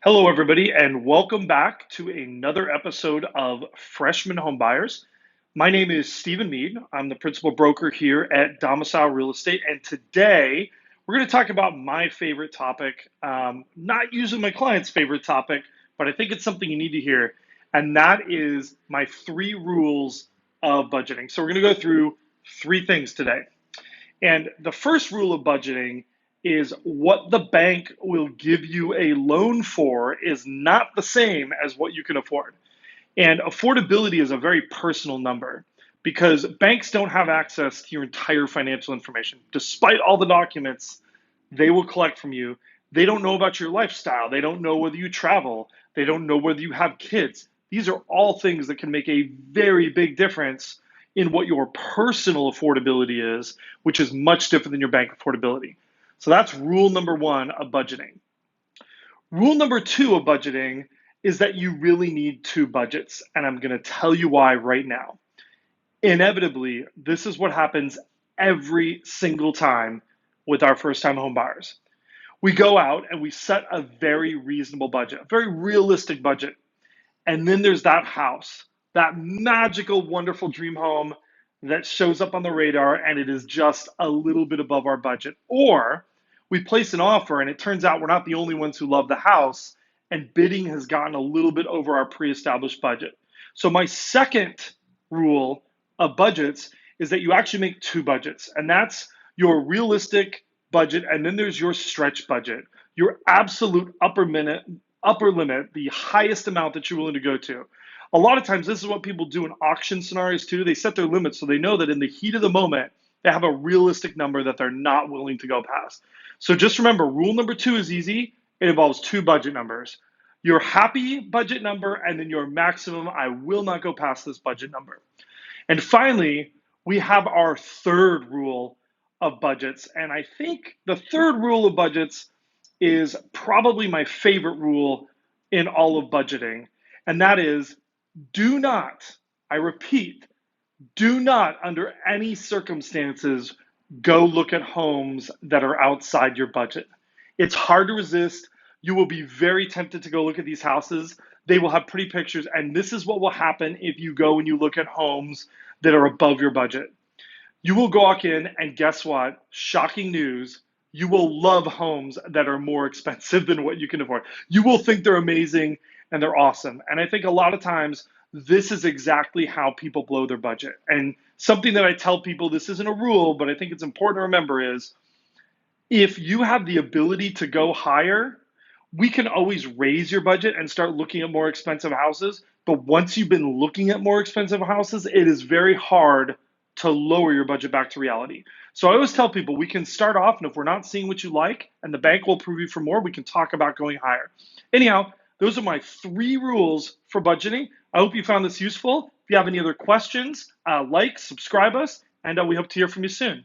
Hello, everybody, and welcome back to another episode of Freshman Homebuyers. My name is Stephen Mead. I'm the principal broker here at Domicile Real Estate, and today we're going to talk about my favorite topic. Not usually my client's favorite topic, but I think it's something you need to hear, and that is my three rules of budgeting. So we're going to go through three things today. And the first rule of budgeting is what the bank will give you a loan for is not the same as what you can afford. And affordability is a very personal number because banks don't have access to your entire financial information. Despite all the documents they will collect from you, they don't know about your lifestyle. They don't know whether you travel. They don't know whether you have kids. These are all things that can make a very big difference in what your personal affordability is, which is much different than your bank affordability. So that's rule number one of budgeting. Rule number two of budgeting is that you really need two budgets, and I'm going to tell you why right now. Inevitably, this is what happens every single time with our first-time home buyers. We go out and we set a very reasonable budget, a very realistic budget. And then there's that house, that magical, wonderful dream home that shows up on the radar and it is just a little bit above our budget. Or we place an offer and it turns out we're not the only ones who love the house and bidding has gotten a little bit over our pre-established budget. So my second rule of budgets is that you actually make two budgets, and that's your realistic budget and then there's your stretch budget, your absolute upper limit, the highest amount that you're willing to go to. A lot of times, this is what people do in auction scenarios too. They set their limits so they know that in the heat of the moment, they have a realistic number that they're not willing to go past. So just remember, rule number two is easy. It involves two budget numbers. Your happy budget number and then your maximum, I will not go past this budget number. And finally, we have our third rule of budgets. And I think the third rule of budgets is probably my favorite rule in all of budgeting. And that is do not, I repeat, do not under any circumstances go look at homes that are outside your budget. It's hard to resist. You will be very tempted to go look at these houses. They will have pretty pictures. And this is what will happen if you go and you look at homes that are above your budget. You will walk in and guess what? Shocking news. You will love homes that are more expensive than what you can afford. You will think they're amazing and they're awesome. And I think a lot of times this is exactly how people blow their budget. And something that I tell people, this isn't a rule, but I think it's important to remember is if you have the ability to go higher, we can always raise your budget and start looking at more expensive houses. But once you've been looking at more expensive houses, it is very hard to lower your budget back to reality. So I always tell people we can start off, and if we're not seeing what you like and the bank will approve you for more, we can talk about going higher. Anyhow, those are my three rules for budgeting. I hope you found this useful. If you have any other questions, like, subscribe us, and we hope to hear from you soon.